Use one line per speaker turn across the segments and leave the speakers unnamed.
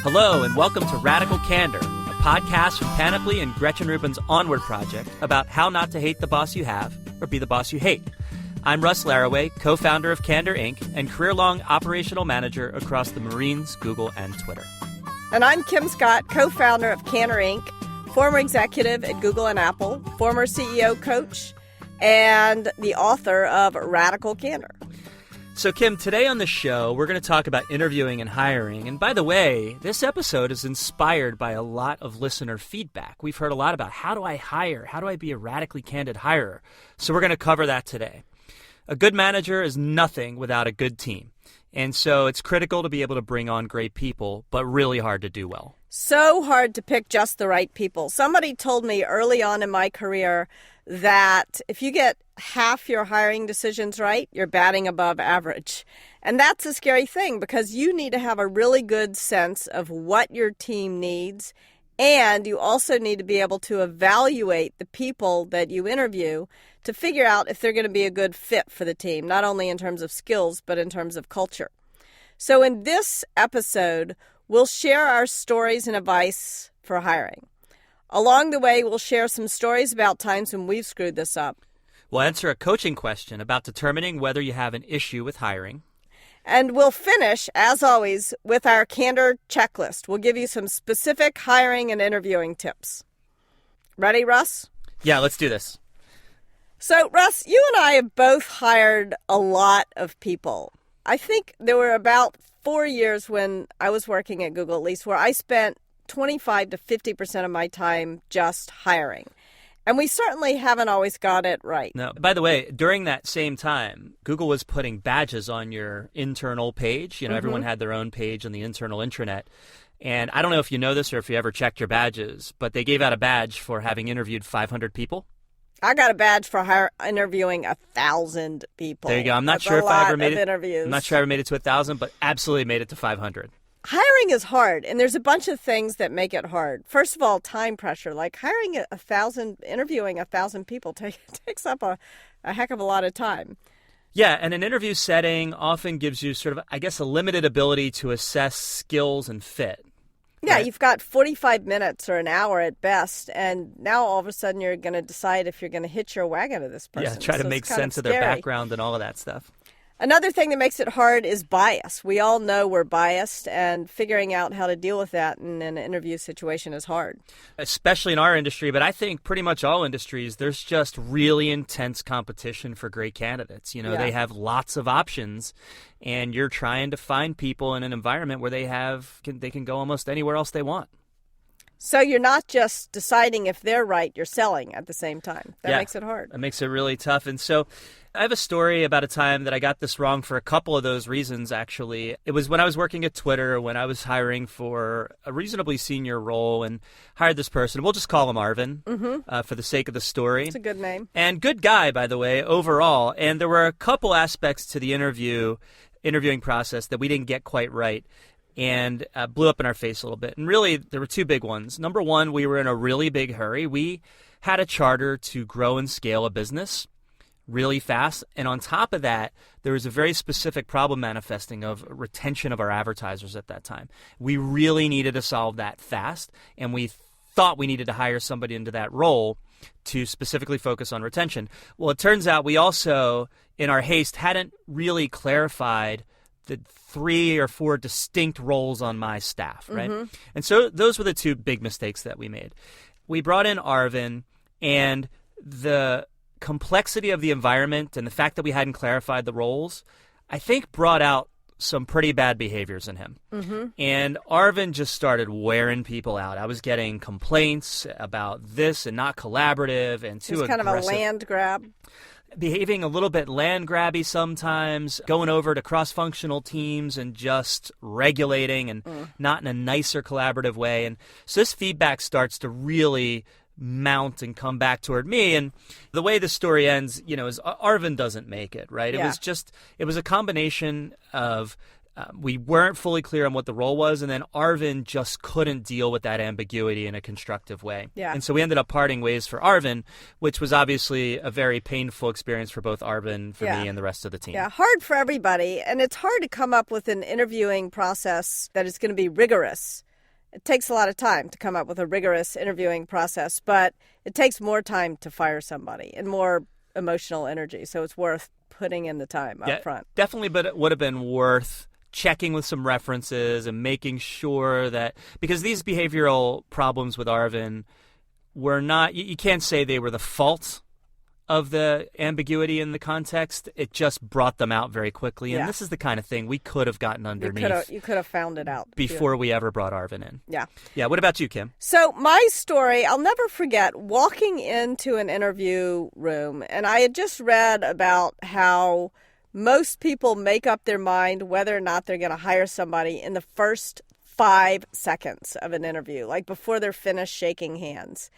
Hello, and welcome to Radical Candor, a podcast from Panoply and Gretchen Rubin's Onward project about how not to hate the boss you have or be the boss you hate. I'm Russ Laraway, co-founder of Candor Inc. and career-long operational manager across the Marines, Google, and Twitter.
And I'm Kim Scott, co-founder of Candor Inc., former executive at Google and Apple, former CEO coach, and the author of Radical Candor.
So, Kim, today on the show, we're going to talk about interviewing and hiring. And by the way, this episode is inspired by a lot of listener feedback. We've heard a lot about how do I hire? How do I be a radically candid hirer? So we're going to cover that today. A good manager is nothing without a good team. And so it's critical to be able to bring on great people, but really hard to do well.
So hard to pick just the right people. Somebody told me early on in my career that if you get half your hiring decisions right, you're batting above average. And that's a scary thing because you need to have a really good sense of what your team needs. And you also need to be able to evaluate the people that you interview to figure out if they're going to be a good fit for the team, not only in terms of skills, but in terms of culture. So in this episode, we'll share our stories and advice for hiring. Along the way, we'll share some stories about times when we've screwed this up.
We'll answer a coaching question about determining whether you have an issue with hiring.
And we'll finish, as always, with our Candor checklist. We'll give you some specific hiring and interviewing tips. Ready, Russ?
Yeah, let's do this.
So, Russ, you and I have both hired a lot of people. I think there were about 4 years when I was working at Google, at least, where I spent 25 to 50% of my time just hiring. And we certainly haven't always got it right.
No. By the way, during that same time, Google was putting badges on your internal page. Everyone had their own page on the internal intranet. And I don't know if you know this or if you ever checked your badges, but they gave out a badge for having interviewed 500 people.
I got a badge for interviewing 1,000 people.
There you go. I'm not sure if I ever made it to 1,000, but absolutely made it to 500.
Hiring is hard, and there's a bunch of things that make it hard. First of all, time pressure. Like interviewing 1,000 people takes up a heck of a lot of time.
Yeah, and an interview setting often gives you sort of, I guess, a limited ability to assess skills and fit.
Yeah,
right?
You've got 45 minutes or an hour at best, and now all of a sudden you're going to decide if you're going to hitch your wagon to this person.
Yeah, try to make sense of their background and all of that stuff.
Another thing that makes it hard is bias. We all know we're biased, and figuring out how to deal with that in an interview situation is hard.
Especially in our industry, but I think pretty much all industries, there's just really intense competition for great candidates. They have lots of options, and you're trying to find people in an environment where they can go almost anywhere else they want.
So you're not just deciding if they're right, you're selling at the same time. That makes it hard.
That makes it really tough. And so I have a story about a time that I got this wrong for a couple of those reasons, actually. It was when I was working at Twitter, when I was hiring for a reasonably senior role and hired this person. We'll just call him Arvin for the sake of the story.
It's a good name.
And good guy, by the way, overall. And there were a couple aspects to the interviewing process that we didn't get quite right. And blew up in our face a little bit. And really, there were two big ones. Number one, we were in a really big hurry. We had a charter to grow and scale a business really fast. And on top of that, there was a very specific problem manifesting of retention of our advertisers at that time. We really needed to solve that fast. And we thought we needed to hire somebody into that role to specifically focus on retention. Well, it turns out we also, in our haste, hadn't really clarified the 3 or 4 distinct roles on my staff, right? And so those were the two big mistakes that we made. We brought in Arvin, and the complexity of the environment and the fact that we hadn't clarified the roles, I think brought out some pretty bad behaviors in him. And Arvin just started wearing people out. I was getting complaints about this and not collaborative and too aggressive.
It's kind of a land grab.
Behaving a little bit land grabby sometimes, going over to cross-functional teams and just regulating and not in a nicer collaborative way. And so this feedback starts to really mount and come back toward me. And the way the story ends, is Arvin doesn't make it, right?
Yeah.
It was a combination of we weren't fully clear on what the role was, and then Arvin just couldn't deal with that ambiguity in a constructive way.
Yeah.
And so we ended up parting ways for Arvin, which was obviously a very painful experience for both Arvin, for me, and the rest of the team.
Yeah, hard for everybody, and it's hard to come up with an interviewing process that is going to be rigorous It takes a lot of time to come up with a rigorous interviewing process, but it takes more time to fire somebody and more emotional energy. So it's worth putting in the time up front.
Definitely, but it would have been worth checking with some references and making sure that, because these behavioral problems with Arvin were not, you can't say they were the fault of the ambiguity in the context. It just brought them out very quickly. And this is the kind of thing we could have gotten underneath.
You could have found it out
before we ever brought Arvin in.
Yeah.
Yeah. What about you, Kim?
So my story, I'll never forget walking into an interview room, and I had just read about how most people make up their mind whether or not they're going to hire somebody in the first 5 seconds of an interview, like before they're finished shaking hands.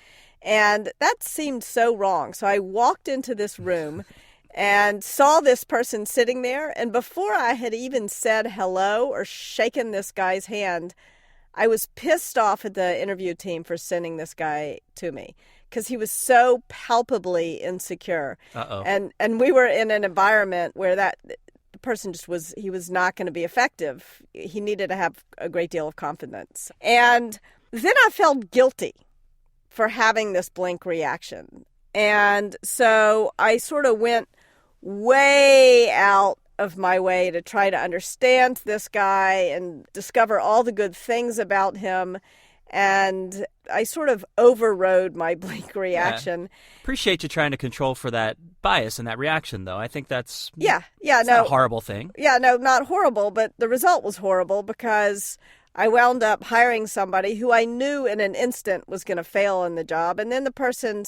And that seemed so wrong. So I walked into this room and saw this person sitting there. And before I had even said hello or shaken this guy's hand, I was pissed off at the interview team for sending this guy to me because he was so palpably insecure.
Uh-oh.
And we were in an environment where the person he was not going to be effective. He needed to have a great deal of confidence. And then I felt guilty for having this blink reaction. And so I sort of went way out of my way to try to understand this guy and discover all the good things about him. And I sort of overrode my blink reaction.
Yeah. Appreciate you trying to control for that bias and that reaction, though. I think that's
not
a horrible thing.
Yeah, no, not horrible, but the result was horrible because I wound up hiring somebody who I knew in an instant was going to fail in the job. And then the person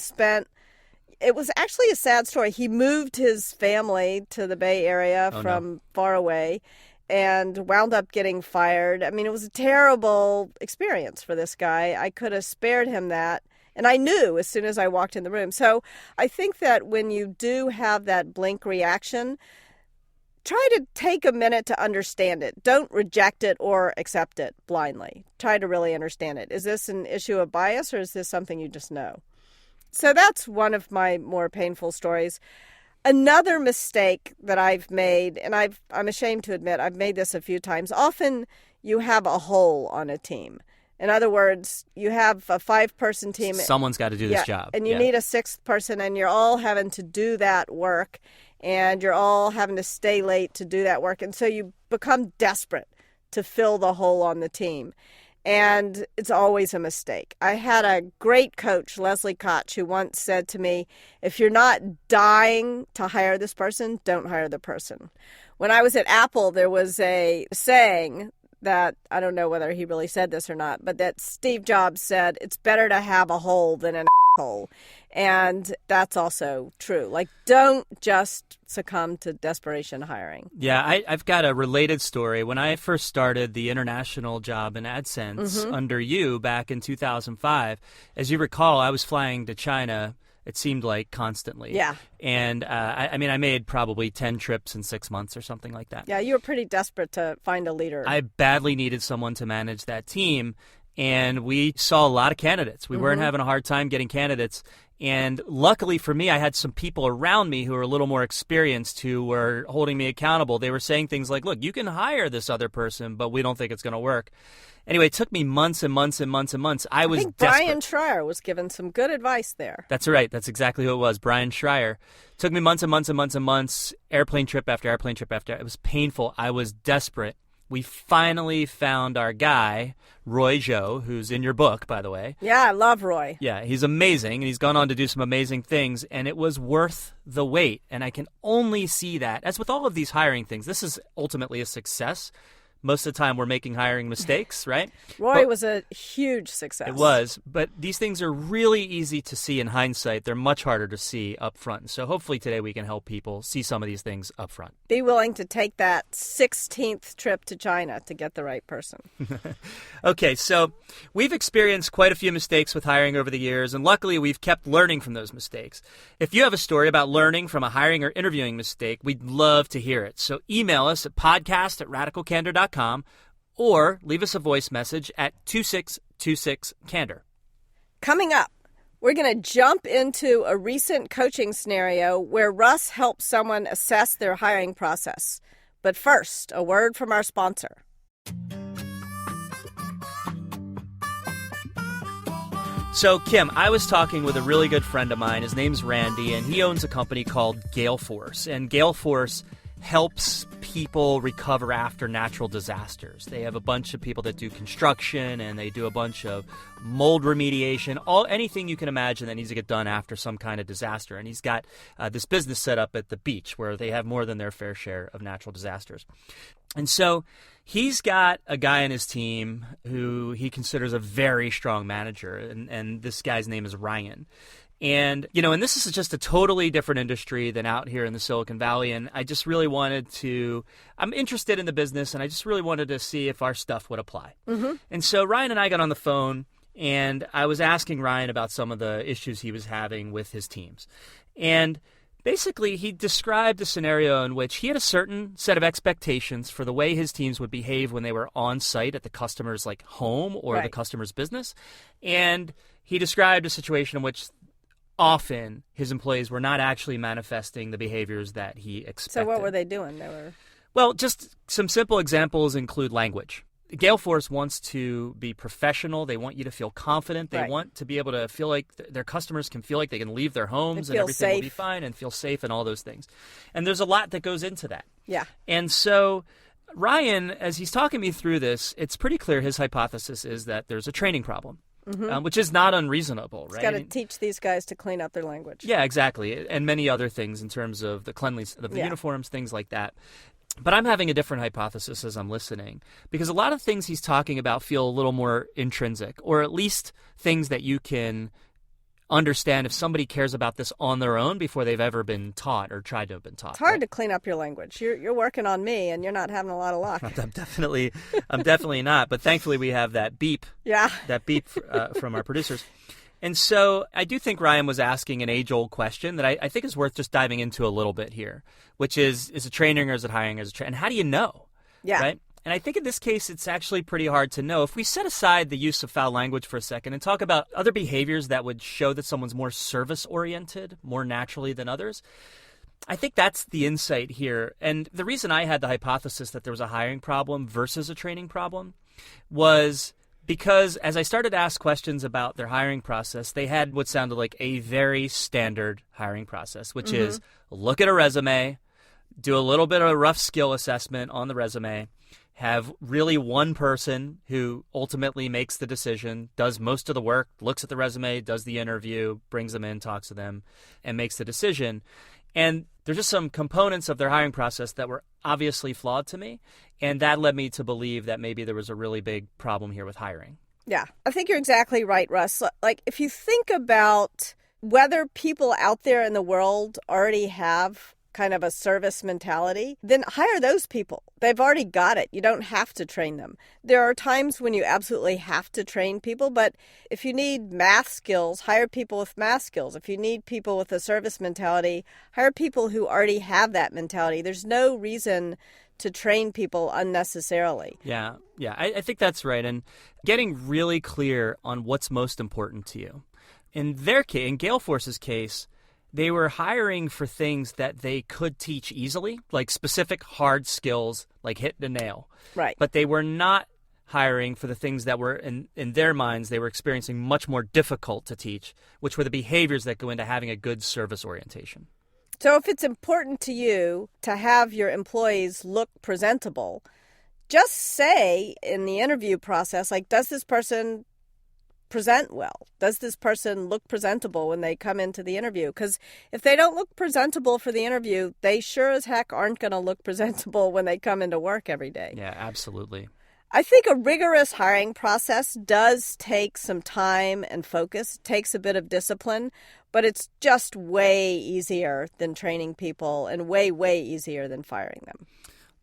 it was actually a sad story. He moved his family to the Bay Area from far away and wound up getting fired. I mean, it was a terrible experience for this guy. I could have spared him that. And I knew as soon as I walked in the room. So I think that when you do have that blink reaction, try to take a minute to understand it. Don't reject it or accept it blindly. Try to really understand it. Is this an issue of bias or is this something you just know? So that's one of my more painful stories. Another mistake that I've made, and I'm ashamed to admit I've made this a few times, often you have a hole on a team. In other words, you have a 5-person team.
Someone's got to do this job.
And you need a 6th person, and you're all having to do that work, and you're all having to stay late to do that work. And so you become desperate to fill the hole on the team. And it's always a mistake. I had a great coach, Leslie Koch, who once said to me, if you're not dying to hire this person, don't hire the person. When I was at Apple, there was a saying that, I don't know whether he really said this or not, but that Steve Jobs said, it's better to have a hole than an hole. And that's also true. Like, don't just succumb to desperation hiring.
Yeah, I've got a related story. When I first started the international job in AdSense under you back in 2005, as you recall, I was flying to China, it seemed like, constantly.
Yeah.
And I made probably 10 trips in 6 months or something like that.
Yeah, you were pretty desperate to find a leader.
I badly needed someone to manage that team. And we saw a lot of candidates. We weren't having a hard time getting candidates. And luckily for me, I had some people around me who were a little more experienced who were holding me accountable. They were saying things like, look, you can hire this other person, but we don't think it's going to work. Anyway, it took me months and months and months and months. I was
think
desperate.
Brian Schreier was given some good advice there.
That's right. That's exactly who it was, Brian Schreier. Took me months and months and months and months, airplane trip after airplane trip after. It was painful. I was desperate. We finally found our guy, Roy Zhou, who's in your book, by the way.
Yeah, I love Roy.
Yeah, he's amazing, and he's gone on to do some amazing things, and it was worth the wait. And I can only see that. As with all of these hiring things, this is ultimately a success. Most of the time we're making hiring mistakes, right?
Roy was a huge success.
It was, but these things are really easy to see in hindsight. They're much harder to see up front. So hopefully today we can help people see some of these things up front.
Be willing to take that 16th trip to China to get the right person.
Okay, so we've experienced quite a few mistakes with hiring over the years, and luckily we've kept learning from those mistakes. If you have a story about learning from a hiring or interviewing mistake, we'd love to hear it. So email us at podcast@radicalcandor.com or leave us a voice message at 2626-CANDOR.
Coming up, we're going to jump into a recent coaching scenario where Russ helps someone assess their hiring process. But first, a word from our sponsor.
So, Kim, I was talking with a really good friend of mine. His name's Randy, and he owns a company called Gale Force. And Gale Force helps people recover after natural disasters. They have a bunch of people that do construction, and they do a bunch of mold remediation, anything you can imagine that needs to get done after some kind of disaster. And he's got this business set up at the beach where they have more than their fair share of natural disasters. And so he's got a guy on his team who he considers a very strong manager, and this guy's name is Ryan. And, and this is just a totally different industry than out here in the Silicon Valley, and I just really I'm interested in the business, and I just really wanted to see if our stuff would apply. Mm-hmm. And so Ryan and I got on the phone, and I was asking Ryan about some of the issues he was having with his teams. And basically, he described a scenario in which he had a certain set of expectations for the way his teams would behave when they were on site at the customer's home or the customer's business. And he described a situation in which often his employees were not actually manifesting the behaviors that he expected.
So what were they doing?
Well, just some simple examples include language. Gale Force wants to be professional. They want you to feel confident. They want to be able to feel like their customers can feel like they can leave their homes and everything will be fine and feel safe and all those things. And there's a lot that goes into that.
Yeah.
And so Ryan, as he's talking me through this, it's pretty clear his hypothesis is that there's a training problem. Mm-hmm. Which is not unreasonable, right?
He's got to teach these guys to clean up their language.
Yeah, exactly. And many other things in terms of the cleanliness of the uniforms, things like that. But I'm having a different hypothesis as I'm listening, because a lot of things he's talking about feel a little more intrinsic, or at least things that you can understand if somebody cares about this on their own before they've ever been taught or tried to have been taught.
It's hard to clean up your language. You're working on me, and you're not having a lot of luck.
I'm definitely not. But thankfully, we have that beep.
Yeah.
That beep from our producers. And so I do think Ryan was asking an age-old question that I think is worth just diving into a little bit here, which is it training or is it hiring as a trainer? And how do you know?
Yeah.
Right? And I think in this case, it's actually pretty hard to know. If we set aside the use of foul language for a second and talk about other behaviors that would show that someone's more service-oriented, more naturally than others, I think that's the insight here. And the reason I had the hypothesis that there was a hiring problem versus a training problem was because as I started to ask questions about their hiring process, they had what sounded like a very standard hiring process, which is look at a resume, do a little bit of a rough skill assessment on the resume, have really one person who ultimately makes the decision, does most of the work, looks at the resume, does the interview, brings them in, talks to them, and makes the decision. And there's just some components of their hiring process that were obviously flawed to me, and that led me to believe that maybe there was a really big problem here with hiring.
Yeah, I think you're exactly right, Russ. Like, if you think about whether people out there in the world already have kind of a service mentality, then hire those people. They've already got it. You don't have to train them. There are times when you absolutely have to train people, but if you need math skills, hire people with math skills. If you need people with a service mentality, hire people who already have that mentality. There's no reason to train people unnecessarily.
Yeah, I think that's right. And getting really clear on what's most important to you. In their case, in Gale Force's case, they were hiring for things that they could teach easily, like specific hard skills, like hitting a nail.
Right.
But they were not hiring for the things that were, in their minds, they were experiencing much more difficult to teach, which were the behaviors that go into having a good service orientation.
So if it's important to you to have your employees look presentable, just say in the interview process, like, does this person present well? Does this person look presentable when they come into the interview? Because if they don't look presentable for the interview, they sure as heck aren't going to look presentable when they come into work every day.
Yeah, absolutely.
I think a rigorous hiring process does take some time and focus. It takes a bit of discipline, but it's just way easier than training people and way, way easier than firing them.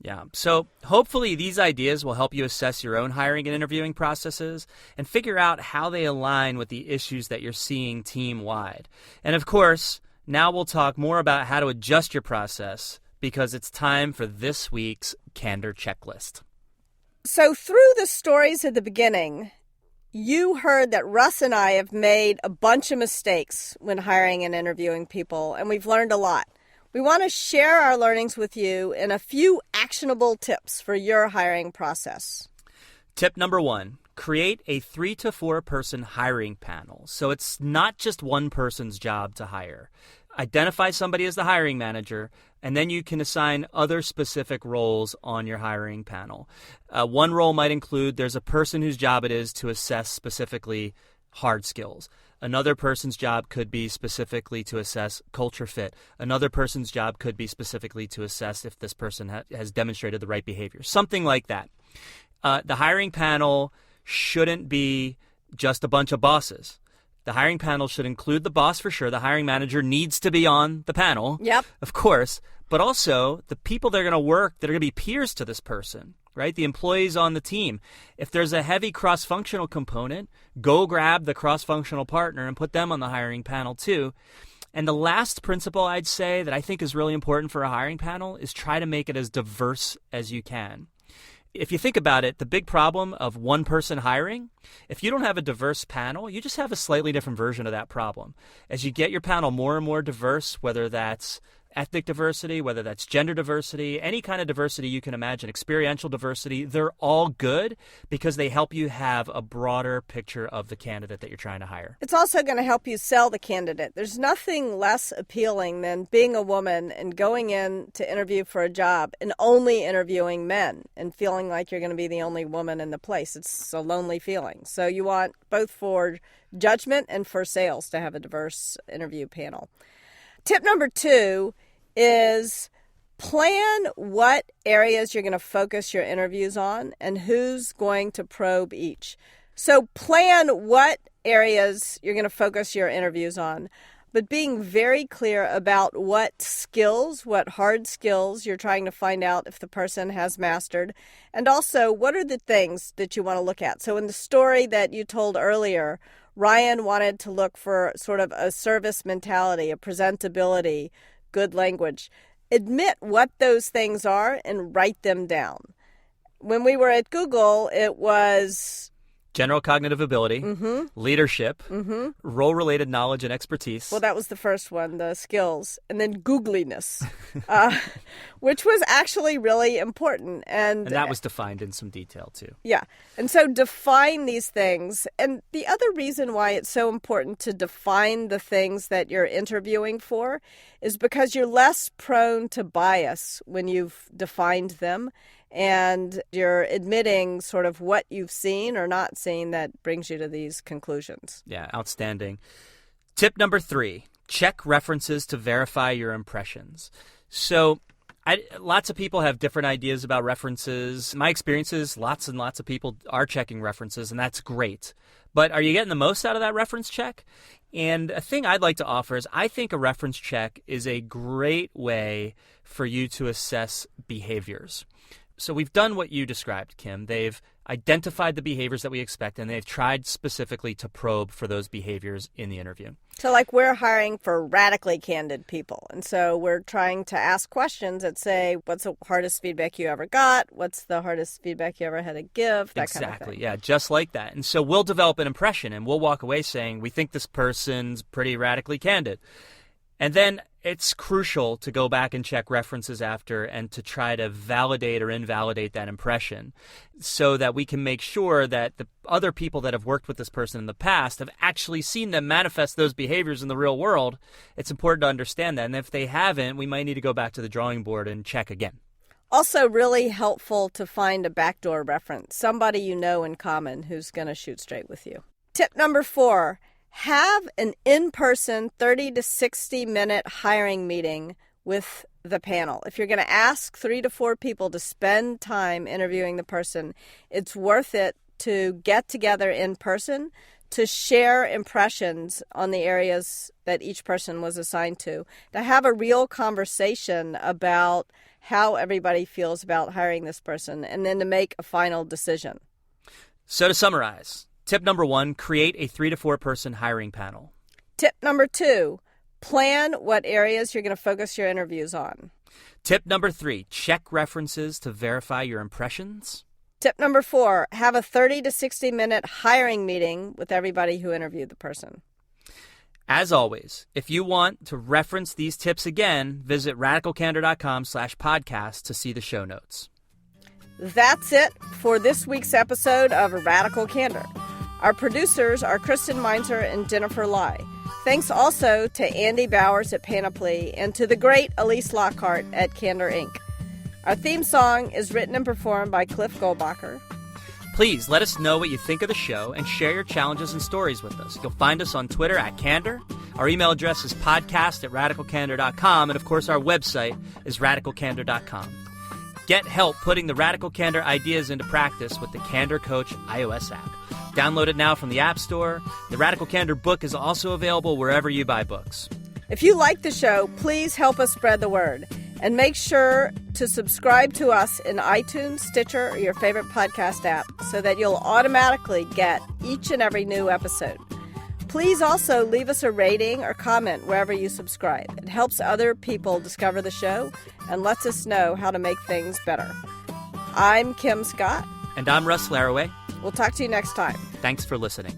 Yeah. So hopefully these ideas will help you assess your own hiring and interviewing processes and figure out how they align with the issues that you're seeing team-wide. And of course, now we'll talk more about how to adjust your process because it's time for this week's Candor Checklist.
So through the stories at the beginning, you heard that Russ and I have made a bunch of mistakes when hiring and interviewing people, and we've learned a lot. We want to share our learnings with you in a few actionable tips for your hiring process.
Tip number 1, create a 3 to 4 person hiring panel. So it's not just one person's job to hire. Identify somebody as the hiring manager, and then you can assign other specific roles on your hiring panel. One role might include there's a person whose job it is to assess specifically hard skills. Another person's job could be specifically to assess culture fit. Another person's job could be specifically to assess if this person has demonstrated the right behavior. Something like that. The hiring panel shouldn't be just a bunch of bosses. The hiring panel should include the boss for sure. The hiring manager needs to be on the panel,
Yep.
of course, but also the people that are going to work, that are going to be peers to this person, right? The employees on the team. If there's a heavy cross-functional component, go grab the cross-functional partner and put them on the hiring panel too. And the last principle I'd say that I think is really important for a hiring panel is try to make it as diverse as you can. If you think about it, the big problem of one person hiring, if you don't have a diverse panel, you just have a slightly different version of that problem. As you get your panel more and more diverse, whether that's ethnic diversity, whether that's gender diversity, any kind of diversity you can imagine, experiential diversity, they're all good because they help you have a broader picture of the candidate that you're trying to hire.
It's also going to help you sell the candidate. There's nothing less appealing than being a woman and going in to interview for a job and only interviewing men and feeling like you're going to be the only woman in the place. It's a lonely feeling. So you want both for judgment and for sales to have a diverse interview panel. Tip number 2 is plan what areas you're going to focus your interviews on and who's going to probe each. So plan what areas you're going to focus your interviews on, but being very clear about what skills, what hard skills you're trying to find out if the person has mastered, and also what are the things that you want to look at. So in the story that you told earlier, Ryan wanted to look for sort of a service mentality, a presentability, good language. Admit what those things are and write them down. When we were at Google, it was
general cognitive ability, leadership, role-related knowledge and expertise.
Well, that was the first one, the skills, and then googliness, which was actually really important. And
that was defined in some detail, too.
Yeah. And so define these things. And the other reason why it's so important to define the things that you're interviewing for is because you're less prone to bias when you've defined them. And you're admitting sort of what you've seen or not seen that brings you to these conclusions.
Yeah, outstanding. Tip number 3, check references to verify your impressions. So lots of people have different ideas about references. My experience is lots and lots of people are checking references, and that's great. But are you getting the most out of that reference check? And a thing I'd like to offer is I think a reference check is a great way for you to assess behaviors. So we've done what you described, Kim. They've identified the behaviors that we expect, and they've tried specifically to probe for those behaviors in the interview.
So like we're hiring for radically candid people. And so we're trying to ask questions that say, what's the hardest feedback you ever got? What's the hardest feedback you ever had to give? That kind of thing.
Exactly. Yeah, just like that. And so we'll develop an impression, and we'll walk away saying, we think this person's pretty radically candid. And then it's crucial to go back and check references after and to try to validate or invalidate that impression so that we can make sure that the other people that have worked with this person in the past have actually seen them manifest those behaviors in the real world. It's important to understand that. And if they haven't, we might need to go back to the drawing board and check again.
Also really helpful to find a backdoor reference, somebody you know in common who's going to shoot straight with you. Tip number 4. Have an in-person 30 to 60 minute hiring meeting with the panel. If you're going to ask 3 to 4 people to spend time interviewing the person, it's worth it to get together in person to share impressions on the areas that each person was assigned to have a real conversation about how everybody feels about hiring this person, and then to make a final decision.
So to summarize, tip number 1, create a 3 to 4 person hiring panel.
Tip number 2, plan what areas you're going to focus your interviews on.
Tip number 3, check references to verify your impressions.
Tip number 4, have a 30 to 60 minute hiring meeting with everybody who interviewed the person.
As always, if you want to reference these tips again, visit radicalcandor.com/podcast to see the show notes.
That's it for this week's episode of Radical Candor. Our producers are Kristen Meinzer and Jennifer Lai. Thanks also to Andy Bowers at Panoply and to the great Elise Lockhart at Candor Inc. Our theme song is written and performed by Cliff Goldbacher.
Please let us know what you think of the show and share your challenges and stories with us. You'll find us on Twitter at Candor. Our email address is podcast@radicalcandor.com, and of course our website is radicalcandor.com. Get help putting the Radical Candor ideas into practice with the Candor Coach iOS app. Download it now from the App Store. The Radical Candor book is also available wherever you buy books.
If you like the show, please help us spread the word. And make sure to subscribe to us in iTunes, Stitcher, or your favorite podcast app so that you'll automatically get each and every new episode. Please also leave us a rating or comment wherever you subscribe. It helps other people discover the show and lets us know how to make things better. I'm Kim Scott.
And I'm Russ Laraway.
We'll talk to you next time.
Thanks for listening.